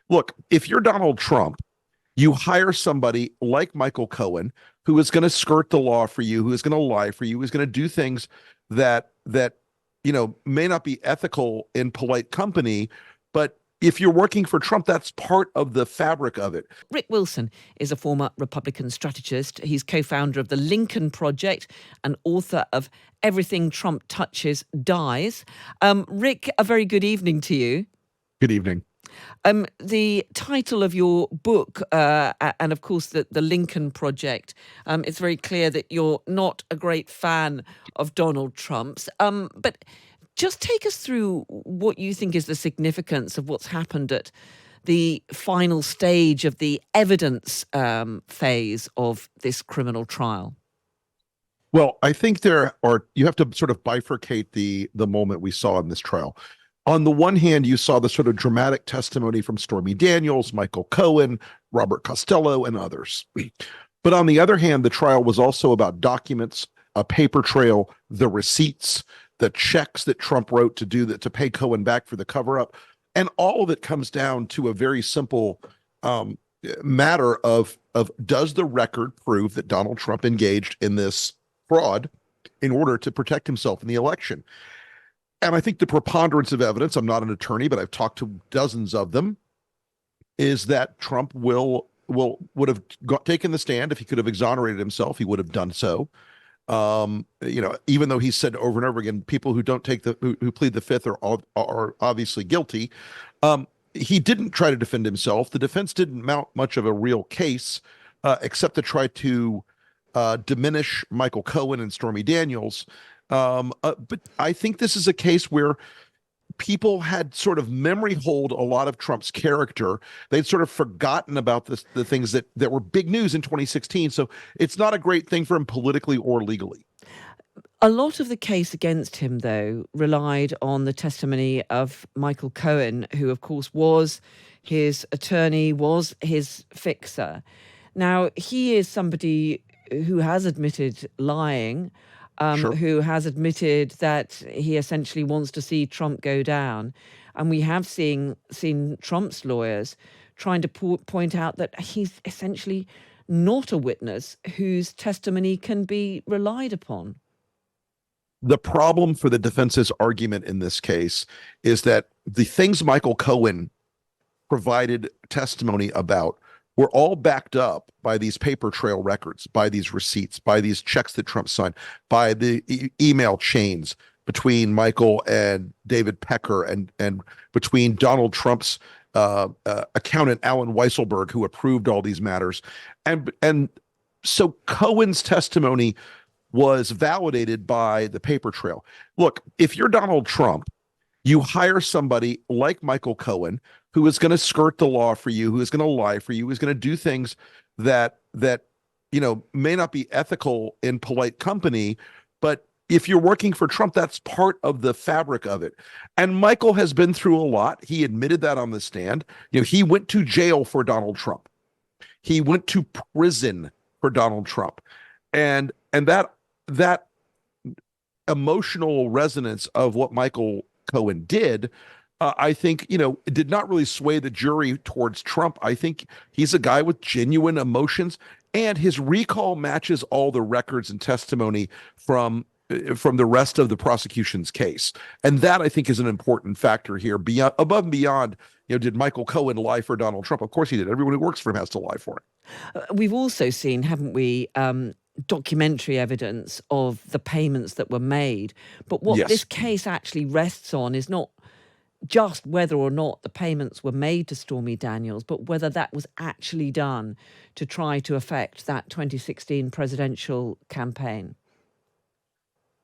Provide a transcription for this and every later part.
Look, if you're Donald Trump, you hire somebody like Michael Cohen who is going to skirt the law for you, who is going to lie for you, who is going to do things that may not be ethical in polite company, but if you're working for Trump, that's part of the fabric of it. Rick Wilson is a former Republican strategist. He's co-founder of the Lincoln Project and author of Everything Trump Touches Dies. Rick, a very good evening to you. Good evening. The title of your book, and of course the Lincoln Project, it's very clear that you're not a great fan of Donald Trump's. But just take us through what you think is the significance of what's happened at the final stage of the evidence phase of this criminal trial. Well, I think you have to sort of bifurcate the moment we saw in this trial. On the one hand, you saw the sort of dramatic testimony from Stormy Daniels, Michael Cohen, Robert Costello, and others. But on the other hand, the trial was also about documents, a paper trail, the receipts, the checks that Trump wrote to pay Cohen back for the cover-up. And all of it comes down to a very simple matter of does the record prove that Donald Trump engaged in this fraud in order to protect himself in the election? And I think the preponderance of evidence, I'm not an attorney, but I've talked to dozens of them, is that Trump would have taken the stand. If he could have exonerated himself, he would have done so. Even though he said over and over again, people who don't who plead the fifth are obviously guilty. He didn't try to defend himself. The defense didn't mount much of a real case, except to try to diminish Michael Cohen and Stormy Daniels. But I think this is a case where people had sort of memory hold a lot of Trump's character. They'd sort of forgotten about the things that were big news in 2016. So it's not a great thing for him politically or legally. A lot of the case against him, though, relied on the testimony of Michael Cohen, who, of course, was his attorney, was his fixer. Now, he is somebody who has admitted lying, Sure. who has admitted that he essentially wants to see Trump go down. And we have seen Trump's lawyers trying to point out that he's essentially not a witness whose testimony can be relied upon. The problem for the defense's argument in this case is that the things Michael Cohen provided testimony about were all backed up by these paper trail records, by these receipts, by these checks that Trump signed, by the email chains between Michael and David Pecker and between Donald Trump's accountant, Alan Weisselberg, who approved all these matters. And so Cohen's testimony was validated by the paper trail. Look, if you're Donald Trump, you hire somebody like Michael Cohen who is going to skirt the law for you, who is going to lie for you, who is going to do things that may not be ethical in polite company, but if you're working for Trump, that's part of the fabric of it. And Michael has been through a lot. He admitted that on the stand. He went to jail for Donald Trump. He went to prison for Donald Trump. And that emotional resonance of what Michael Cohen did, I think, did not really sway the jury towards Trump. I think he's a guy with genuine emotions, and his recall matches all the records and testimony from the rest of the prosecution's case. And that, I think, is an important factor here. Above and beyond, did Michael Cohen lie for Donald Trump? Of course he did. Everyone who works for him has to lie for him. We've also seen, haven't we, documentary evidence of the payments that were made. But what this case actually rests on is not just whether or not the payments were made to Stormy Daniels, but whether that was actually done to try to affect that 2016 presidential campaign.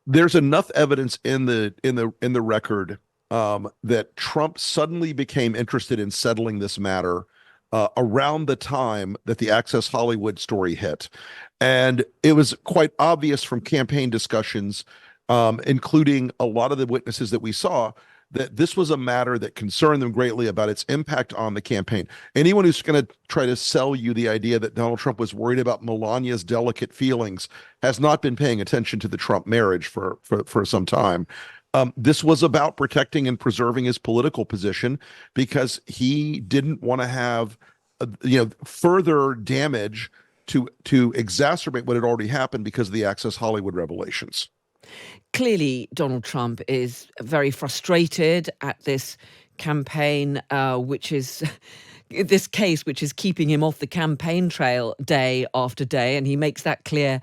There's enough evidence in the record that Trump suddenly became interested in settling this matter around the time that the Access Hollywood story hit. And it was quite obvious from campaign discussions, including a lot of the witnesses that we saw, that this was a matter that concerned them greatly about its impact on the campaign. Anyone who's going to try to sell you the idea that Donald Trump was worried about Melania's delicate feelings has not been paying attention to the Trump marriage for some time. This was about protecting and preserving his political position because he didn't want to have, further damage to exacerbate what had already happened because of the Access Hollywood revelations. Clearly, Donald Trump is very frustrated at this campaign, which is this case, which is keeping him off the campaign trail day after day. And he makes that clear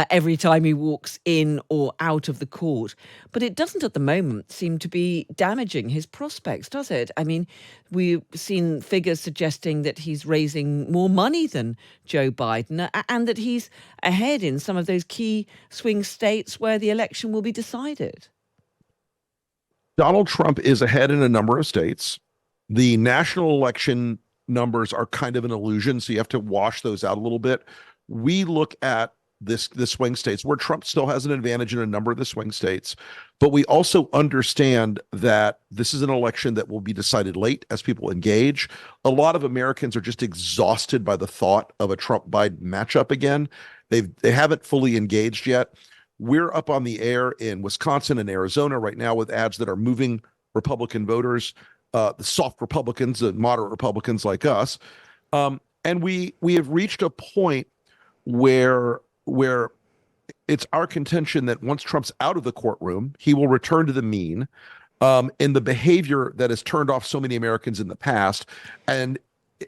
every time he walks in or out of the court. But it doesn't at the moment seem to be damaging his prospects, does it? I mean, we've seen figures suggesting that he's raising more money than Joe Biden and that he's ahead in some of those key swing states where the election will be decided. Donald Trump is ahead in a number of states. The national election numbers are kind of an illusion, so you have to wash those out a little bit. We look at the swing states where Trump still has an advantage in a number of the swing states, but we also understand that this is an election that will be decided late as people engage. A lot of Americans are just exhausted by the thought of a Trump Biden matchup again. They haven't fully engaged yet. We're up on the air in Wisconsin and Arizona right now with ads that are moving Republican voters, the soft Republicans, the moderate Republicans like us, and we have reached a point where it's our contention that once Trump's out of the courtroom, he will return to the mean, in the behavior that has turned off so many Americans in the past, and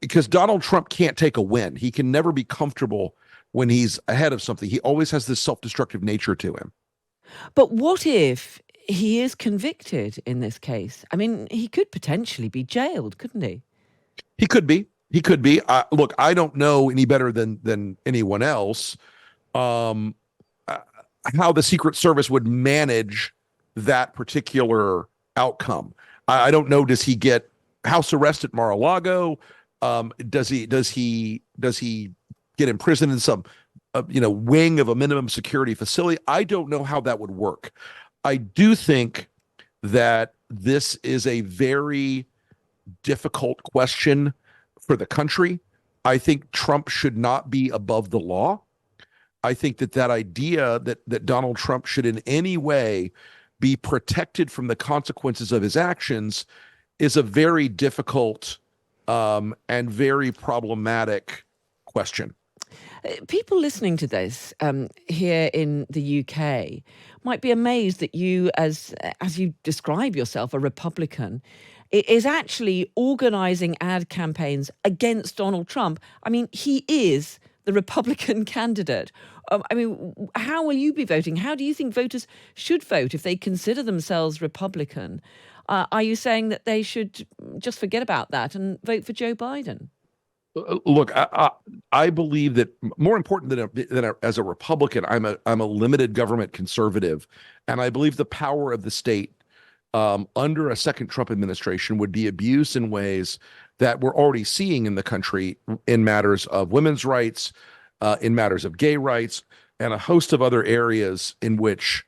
because Donald Trump can't take a win, he can never be comfortable when he's ahead of something. He always has this self-destructive nature to him. But what if he is convicted in this case? I mean, he could potentially be jailed, couldn't he? He could be. He could be. Look, I don't know any better than anyone else um, uh, how the Secret Service would manage that particular outcome. I don't know. Does he get house arrest at Mar-a-Lago? Does he get imprisoned in some wing of a minimum security facility? I don't know how that would work. I do think that this is a very difficult question for the country. I think Trump should not be above the law. I think that idea that Donald Trump should in any way be protected from the consequences of his actions is a very difficult and very problematic question. People listening to this here in the UK might be amazed that you, as you describe yourself, a Republican, is actually organising ad campaigns against Donald Trump. I mean, he is the Republican candidate. I mean, how will you be voting? How do you think voters should vote if they consider themselves Republican? Are you saying that they should just forget about that and vote for Joe Biden? Look, I believe that more important as a Republican, I'm a limited government conservative, and I believe the power of the state under a second Trump administration would be abused in ways that we're already seeing in the country in matters of women's rights, in matters of gay rights, and a host of other areas in which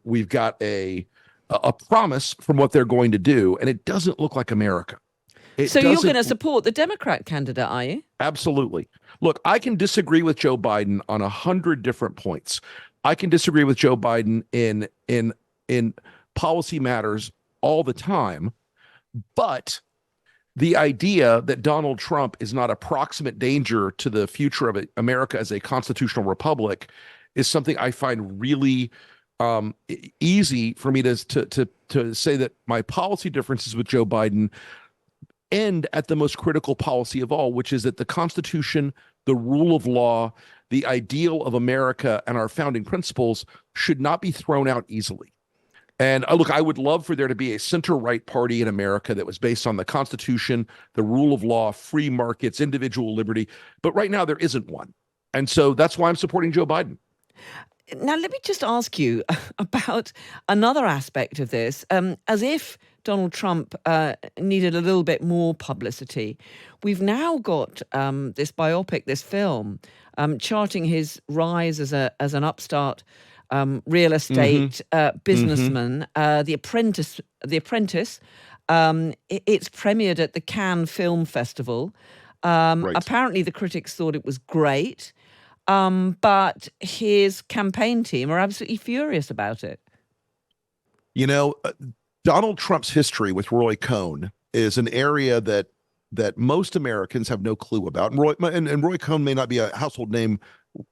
we've got a promise from what they're going to do, and it doesn't look like America. So you're going to support the Democrat candidate, are you? Absolutely. Look, I can disagree with Joe Biden on 100 different points. I can disagree with Joe Biden in policy matters all the time, but the idea that Donald Trump is not a proximate danger to the future of America as a constitutional republic is something I find really easy for me to say that my policy differences with Joe Biden end at the most critical policy of all, which is that the Constitution, the rule of law, the ideal of America, and our founding principles should not be thrown out easily. And look, I would love for there to be a center-right party in America that was based on the Constitution, the rule of law, free markets, individual liberty. But right now, there isn't one. And so that's why I'm supporting Joe Biden. Now, let me just ask you about another aspect of this. As if Donald Trump needed a little bit more publicity, we've now got this biopic, this film, charting his rise as an upstart real estate businessman. The Apprentice. It's premiered at the Cannes Film Festival. Right. Apparently, the critics thought it was great. But his campaign team are absolutely furious about it. You know, Donald Trump's history with Roy Cohn is an area that most Americans have no clue about. And Roy Cohn may not be a household name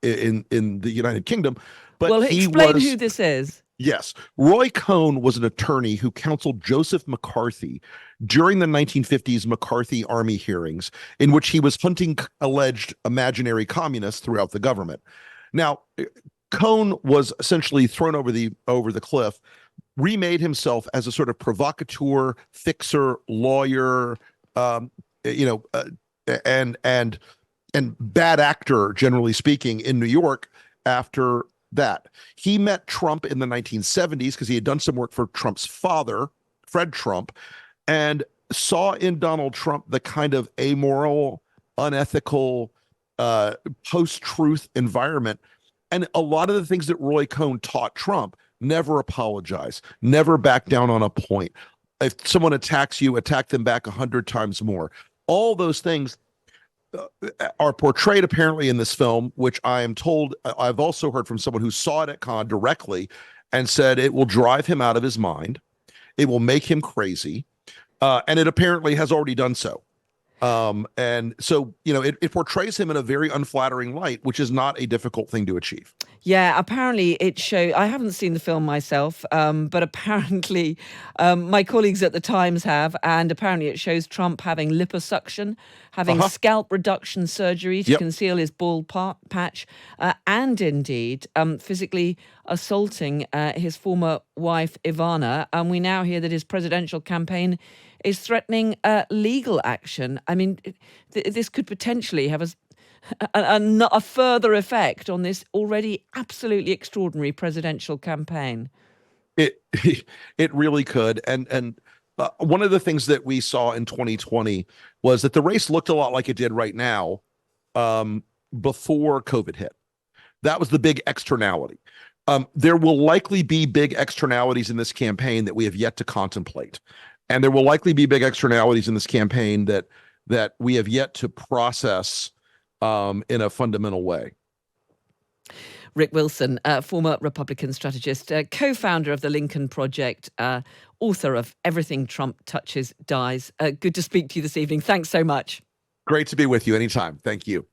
in the United Kingdom, but Well, he explain who was. this is. Yes. Roy Cohn was an attorney who counseled Joseph McCarthy during the 1950s McCarthy Army hearings, in which he was hunting alleged imaginary communists throughout the government. Now, Cohn was essentially thrown over the cliff, remade himself as a sort of provocateur, fixer, lawyer, um, you know, and bad actor, generally speaking, in New York after that. He met Trump in the 1970s because he had done some work for Trump's father, Fred Trump, and saw in Donald Trump the kind of amoral, unethical, post-truth environment. And a lot of the things that Roy Cohn taught Trump: never apologize, never back down on a point. If someone attacks you, attack them back 100 times more. All those things are portrayed apparently in this film, which I am told, I've also heard from someone who saw it at con directly and said it will drive him out of his mind. It will make him crazy. And it apparently has already done so. And so, it portrays him in a very unflattering light, which is not a difficult thing to achieve. Yeah, apparently it shows. I haven't seen the film myself, but apparently my colleagues at the Times have, and apparently it shows Trump having liposuction, having scalp reduction surgery to Yep. conceal his bald patch, and indeed physically assaulting his former wife Ivana. And we now hear that his presidential campaign is threatening legal action. I mean, this could potentially have a further effect on this already absolutely extraordinary presidential campaign. It it really could. And one of the things that we saw in 2020 was that the race looked a lot like it did right now, before COVID hit. That was the big externality. There will likely be big externalities in this campaign that we have yet to contemplate. And there will likely be big externalities in this campaign that we have yet to process in a fundamental way. Rick Wilson, former Republican strategist, co-founder of the Lincoln Project, author of Everything Trump Touches Dies. Good to speak to you this evening. Thanks so much. Great to be with you anytime. Thank you.